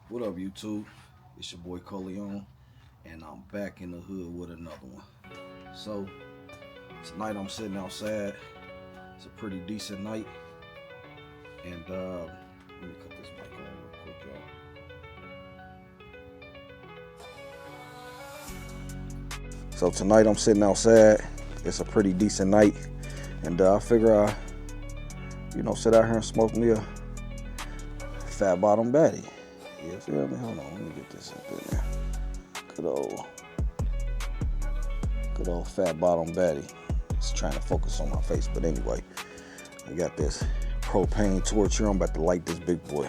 What up, YouTube? It's your boy Coleon, and I'm back in the hood with another one. So, tonight I'm sitting outside. It's a pretty decent night, and let me cut this mic on real quick, y'all. So, tonight I'm sitting outside. It's a pretty decent night, and I figure sit out here and smoke me a fat bottom baddie. You feel me? Hold on, let me get this up in there. Good old fat bottom baddie. It's trying to focus on my face, but anyway, I got this propane torch here. I'm about to light this big boy.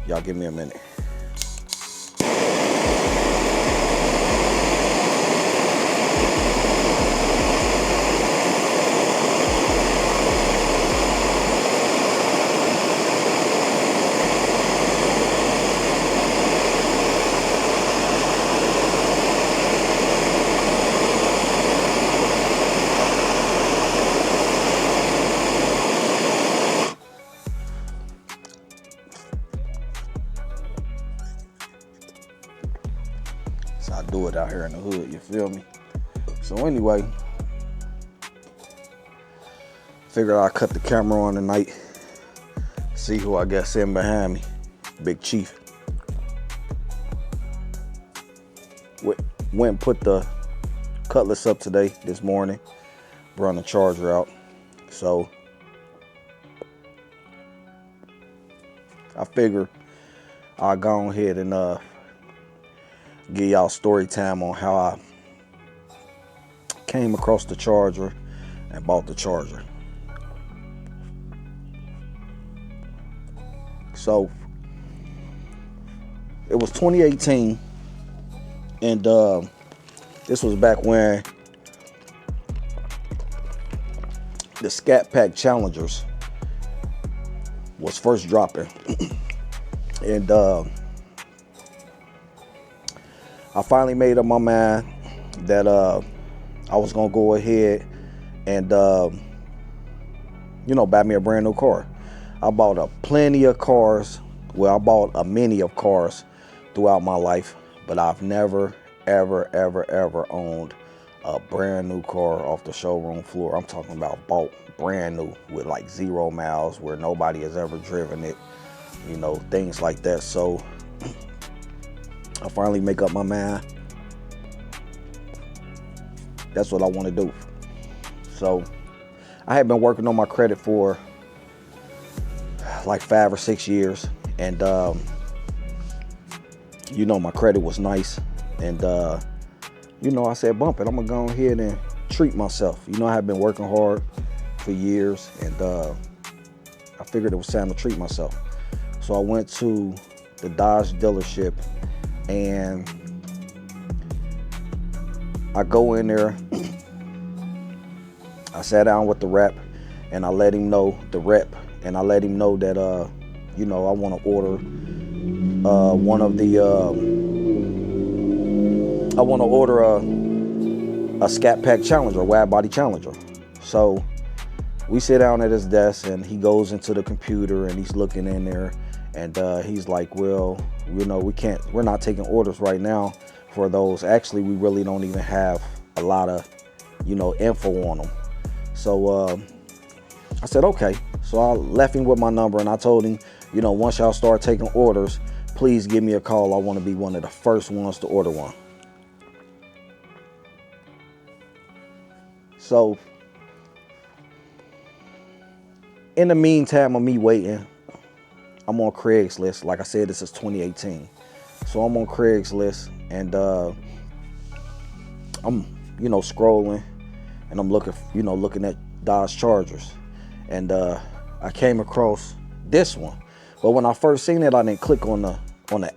Y'all give me a minute. So I do it out here in the hood, you feel me? So anyway, figured I'd cut the camera on tonight. See who I got sitting behind me. Big Chief. Went and put the cutlass up today, this morning. Run the charger out. So I figured I'll go ahead and give y'all story time on how I came across the charger and bought the charger. So it was 2018, and this was back when the Scat Pack Challengers was first dropping. And I finally made up my mind that I was gonna go ahead and buy me a brand new car. I bought a plenty of cars. Well, I bought a many of cars throughout my life, but I've never, ever owned a brand new car off the showroom floor. I'm talking about bought brand new with like 0 miles, where nobody has ever driven it, things like that. So I finally make up my mind. That's what I want to do. So I had been working on my credit for like 5 or 6 years, and my credit was nice, and I said, bump it, I'm gonna go ahead and treat myself. I had been working hard for years, and I figured it was time to treat myself. So I went to the Dodge dealership, and I go in there. I sat down with the rep, and I let him know that I want to order a Scat Pack Challenger, a wide body Challenger. So we sit down at his desk, and he goes into the computer, and he's looking in there, and he's like, well, we're not taking orders right now for those. Actually, we really don't even have a lot of info on them. So I said, okay. So I left him with my number, and I told him, once y'all start taking orders, please give me a call. I want to be one of the first ones to order one. So in the meantime of me waiting, I'm on Craigslist. Like I said, this is 2018. So I'm on Craigslist, and I'm scrolling, and I'm looking at Dodge Chargers, and I came across this one. But when I first seen it, I didn't click on the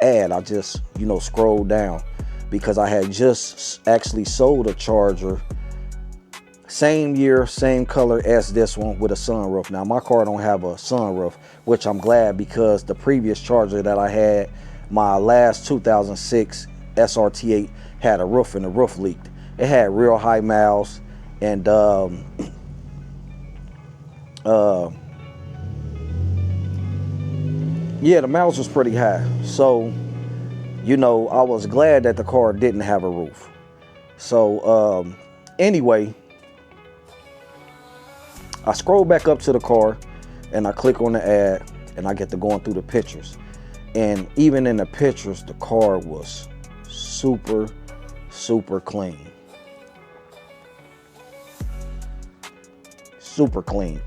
ad. I just scrolled down, because I had just actually sold a Charger, same year, same color as this one, with a sunroof. Now my car don't have a sunroof, which I'm glad, because the previous Charger that I had, my last 2006 SRT8, had a roof, and the roof leaked. It had real high miles, and Yeah, the miles was pretty high. So, you know, I was glad that the car didn't have a roof. So, anyway, I scroll back up to the car and I click on the ad and I get to going through the pictures. And even in the pictures, the car was super, super clean. Super clean.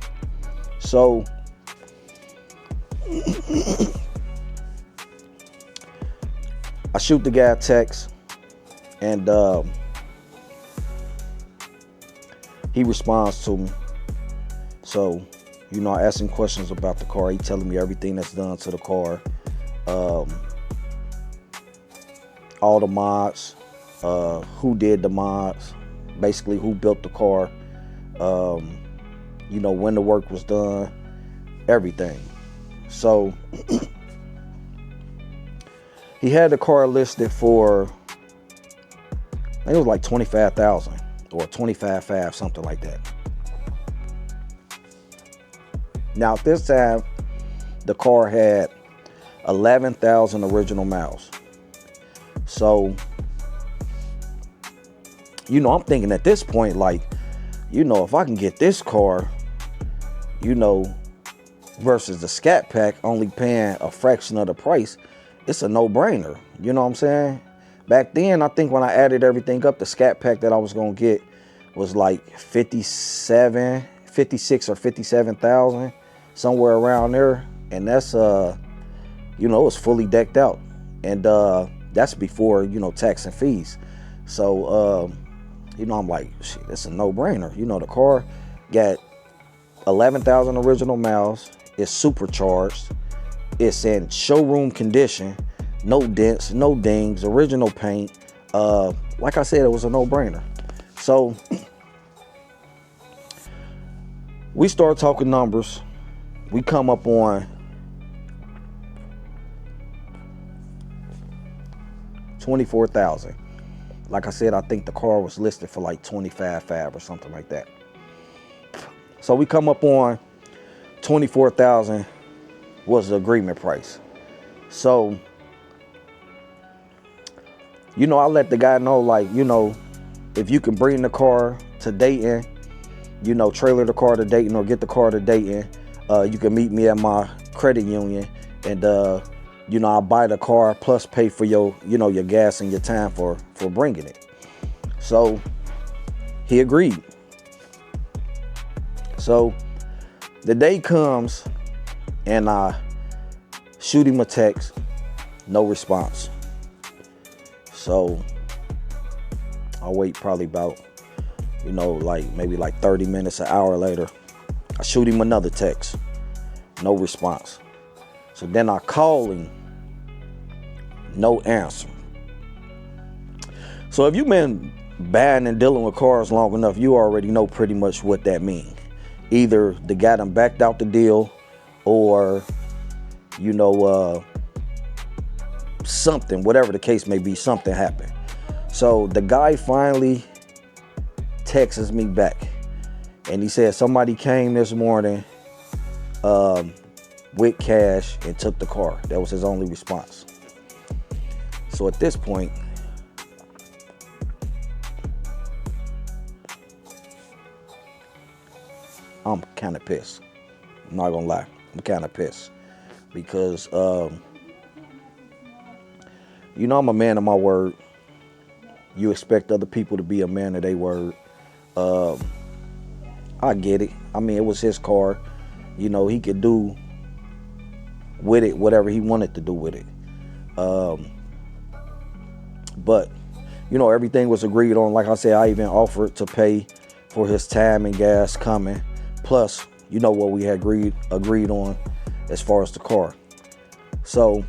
So, I shoot the guy a text and he responds to me. So, you know, I ask him questions about the car. He telling me everything that's done to the car. All the mods, who did the mods, basically who built the car, you know, when the work was done, everything. So he had the car listed for, I think it was like 25,000 or 25,500, something like that. Now at this time, the car had 11,000 original miles. So, you know, I'm thinking at this point, like, you know, if I can get this car, you know, versus the Scat Pack only paying a fraction of the price, it's a no-brainer. You know what I'm saying? Back then, I think when I added everything up, the Scat Pack that I was going to get was like 56 or 57,000, somewhere around there. And that's, you know, it was fully decked out. And that's before, you know, tax and fees. So, you know, I'm like, shit, it's a no-brainer. You know, the car got 11,000 original miles. It's supercharged. It's in showroom condition. No dents, no dings, original paint. Like I said, it was a no-brainer. So we start talking numbers. We come up on 24,000. Like I said, I think the car was listed for like 25,500 or something like that. So we come up on 24,000 was the agreement price. So, you know, I let the guy know, like, you know, if you can bring the car to Dayton, you know, trailer the car to Dayton or get the car to Dayton, you can meet me at my credit union and, you know, I'll buy the car plus pay for your, you know, your gas and your time for bringing it. So he agreed. So the day comes and I shoot him a text, no response. So I wait probably about, you know, like maybe like 30 minutes, an hour later. I shoot him another text, no response. So then I call him, no answer. So if you've been buying and dealing with cars long enough, you already know pretty much what that means. Either the guy done backed out the deal or, you know, something, whatever the case may be, something happened. So the guy finally texts me back and he said somebody came this morning with cash and took the car. That was his only response. So at this point, I'm kind of pissed. I'm not gonna lie. I'm kind of pissed because, you know, I'm a man of my word. You expect other people to be a man of their word. I get it. I mean, it was his car. You know, he could do with it whatever he wanted to do with it. But, you know, everything was agreed on. Like I said, I even offered to pay for his time and gas coming. Plus, you know, what we had agreed on as far as the car. So,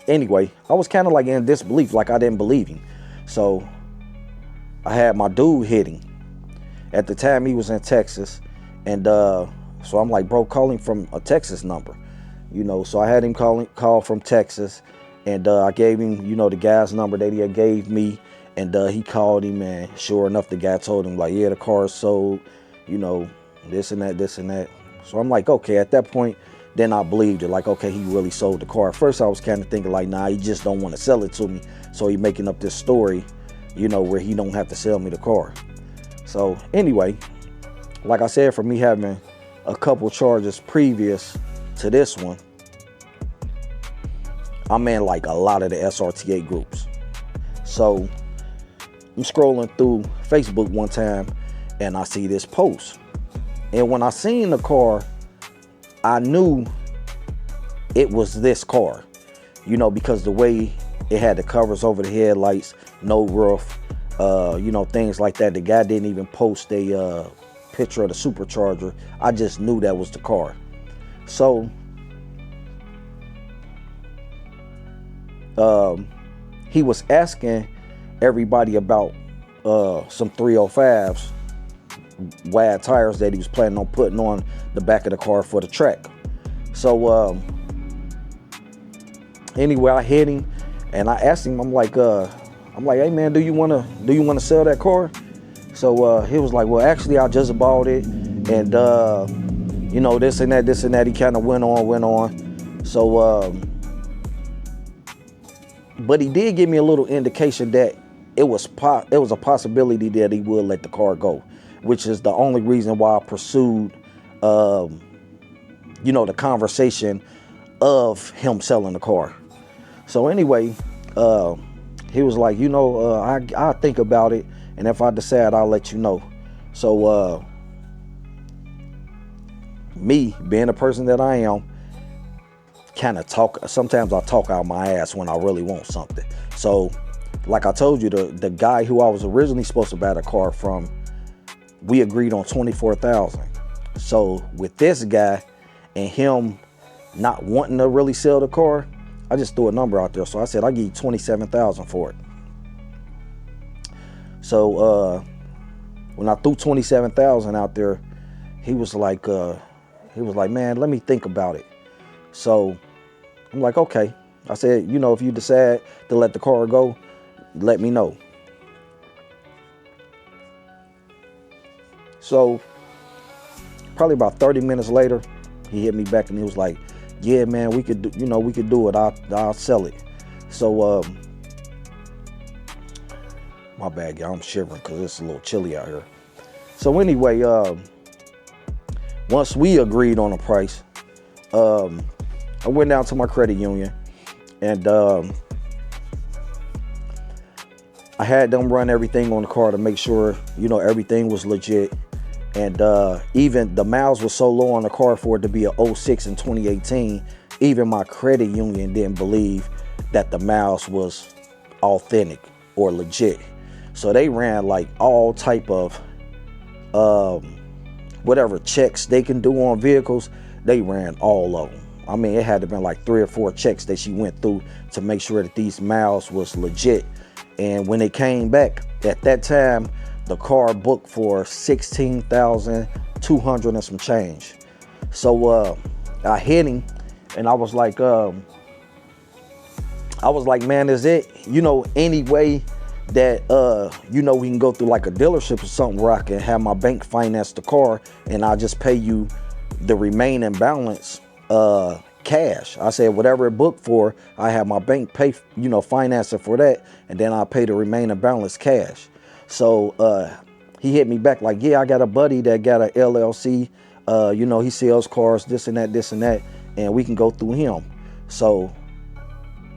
anyway, I was kind of like in disbelief, like I didn't believe him. So, I had my dude hitting. At the time, he was in Texas. And so I'm like, bro, call him from a Texas number. You know, so I had him call from Texas. And I gave him, you know, the guy's number that he had gave me. And he called him, and sure enough, the guy told him, like, yeah, the car is sold, you know, this and that, this and that. So I'm like, okay, at that point, then I believed it. Like, okay, he really sold the car. At first I was kind of thinking like, nah, he just don't want to sell it to me, so he making up this story, you know, where he don't have to sell me the car. So anyway, like I said, for me having a couple charges previous to this one, I'm in like a lot of the SRT8 groups. So I'm scrolling through Facebook one time and I see this post. And when I seen the car, I knew it was this car, you know, because the way it had the covers over the headlights, no roof, you know, things like that. The guy didn't even post a picture of the supercharger. I just knew that was the car. So he was asking everybody about some 305s, wide tires that he was planning on putting on the back of the car for the track. So anyway, I hit him and I asked him, I'm like, hey man, do you wanna sell that car? So he was like, well, actually I just bought it, and you know, this and that. He kind of went on. So but he did give me a little indication that it was a possibility that he would let the car go, which is the only reason why I pursued you know, the conversation of him selling the car. So anyway, he was like, you know, I'll think about it, and if I decide, I'll let you know. So me being the person that I am, sometimes I talk out my ass when I really want something. So like I told you, the guy who I was originally supposed to buy the car from, we agreed on $24,000. So with this guy and him not wanting to really sell the car, I just threw a number out there. So I said, I'll give you $27,000 for it. So when I threw $27,000 out there, he was like, man, let me think about it. So I'm like, okay. I said, you know, if you decide to let the car go, let me know. So probably about 30 minutes later, he hit me back and he was like, yeah, man, we could do it. I'll sell it. So my bad, y'all, I'm shivering because it's a little chilly out here. So anyway, once we agreed on a price, I went down to my credit union and I had them run everything on the car to make sure, you know, everything was legit. And even the miles were so low on the car for it to be a 06 in 2018, even my credit union didn't believe that the miles was authentic or legit. So they ran like all type of whatever checks they can do on vehicles. They ran all of them. I mean, it had to been like 3 or 4 checks that she went through to make sure that these miles was legit. And when they came back, at that time, the car booked for $16,200 and some change. So I hit him and I was like, man, is it, you know, any way that, you know, we can go through like a dealership or something where I can have my bank finance the car and I'll just pay you the remaining balance cash. I said, whatever it booked for, I have my bank pay, you know, finance it for that, and then I'll pay the remaining balance cash. So he hit me back like, yeah, I got a buddy that got a LLC, you know, he sells cars, this and that, and we can go through him. So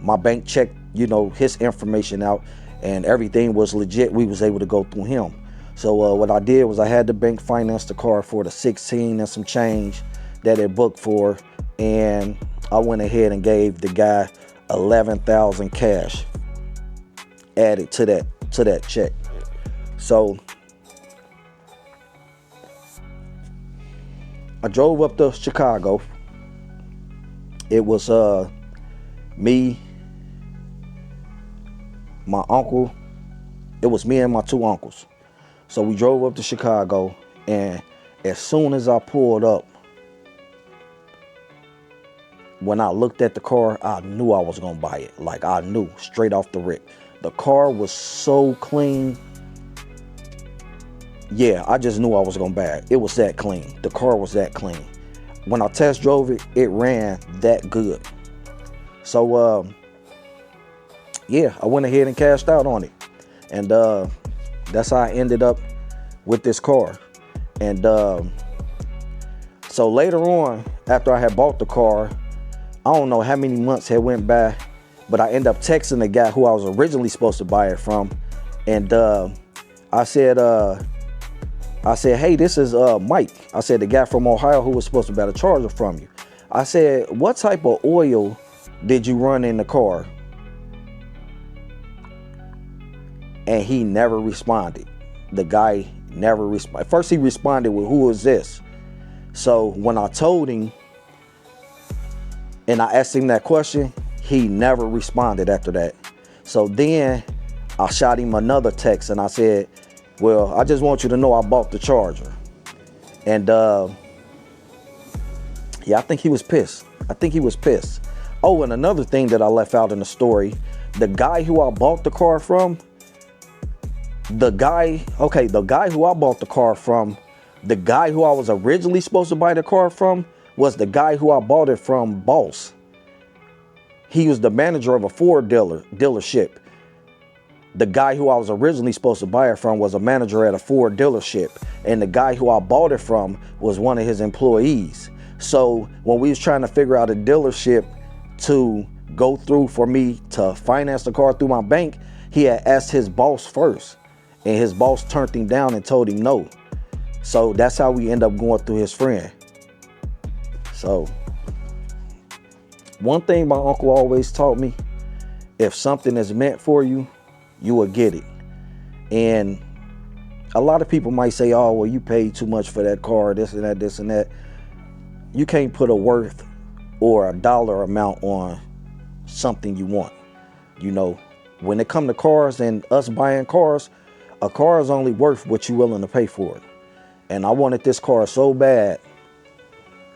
my bank checked, you know, his information out and everything was legit. We was able to go through him. So what I did was I had the bank finance the car for the 16 and some change that it booked for, and I went ahead and gave the guy $11,000 cash added to that check. So I drove up to Chicago. It was me, my uncle. It was me and my 2 uncles. So we drove up to Chicago, and as soon as I pulled up, when I looked at the car, I knew I was gonna buy it. Like, I knew straight off the rip. The car was so clean. Yeah, I just knew I was gonna buy it. It was that clean. The car was that clean. when I test drove it, it ran that good. So yeah, I went ahead and cashed out on it, and that's how I ended up with this car. And so later on, after I had bought the car, I don't know how many months had went by, but I ended up texting the guy who I was originally supposed to buy it from, and I said, hey, this is Mike. I said, the guy from Ohio who was supposed to buy the Charger from you. I said, what type of oil did you run in the car? And he never responded. The guy never responded. First he responded with, who is this? So when I told him and I asked him that question, he never responded after that. So then I shot him another text and I said, well, I just want you to know I bought the Charger. And yeah, I think he was pissed. Oh, and another thing that I left out in the story, the guy who I bought the car from, the guy who I bought the car from, the guy who I was originally supposed to buy the car from was the guy who I bought it from, Boss. He was the manager of a Ford dealership. The guy who I was originally supposed to buy it from was a manager at a Ford dealership. And the guy who I bought it from was one of his employees. So when we was trying to figure out a dealership to go through for me to finance the car through my bank, he had asked his boss first. And his boss turned him down and told him no. So that's how we end up going through his friend. So one thing my uncle always taught me, if something is meant for you, you will get it. And a lot of people might say, oh, well, you paid too much for that car, this and that. You can't put a worth or a dollar amount on something you want. You know, when it comes to cars and us buying cars, a car is only worth what you're willing to pay for it. And I wanted this car so bad,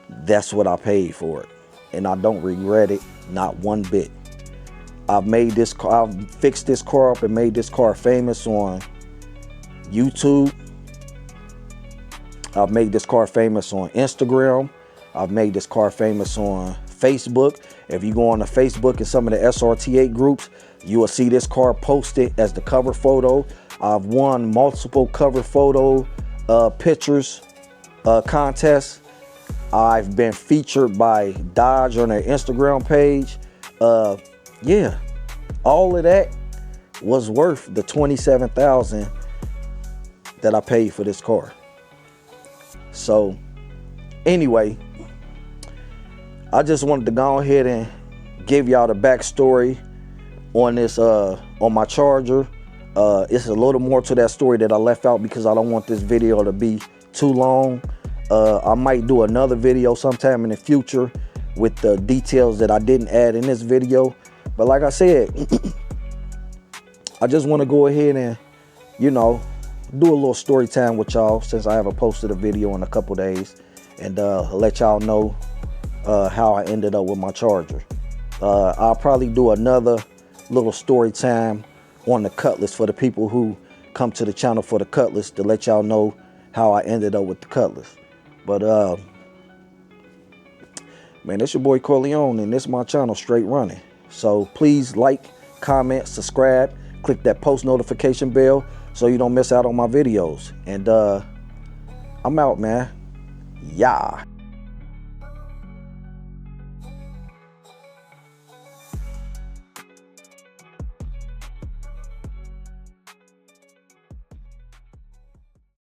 that's what I paid for it. And I don't regret it, not one bit. I've fixed this car up and made this car famous on YouTube. I've made this car famous on Instagram. I've made this car famous on Facebook. If you go on to Facebook and some of the SRT8 groups, you will see this car posted as the cover photo. I've won multiple cover photo pictures contests. I've been featured by Dodge on their Instagram page. Yeah, all of that was worth the $27,000 that I paid for this car. So anyway, I just wanted to go ahead and give y'all the backstory on this on my Charger. It's a little more to that story that I left out because I don't want this video to be too long. I might do another video sometime in the future with the details that I didn't add in this video. But like I said, I just want to go ahead and, you know, do a little story time with y'all since I haven't posted a video in a couple days, and let y'all know how I ended up with my Charger. I'll probably do another little story time on the Cutlass for the people who come to the channel for the Cutlass, to let y'all know how I ended up with the Cutlass. But man, it's your boy Corleone, and this is my channel, Straight Running. So please like, comment, subscribe, click that post notification bell so you don't miss out on my videos. And I'm out, man. Yeah.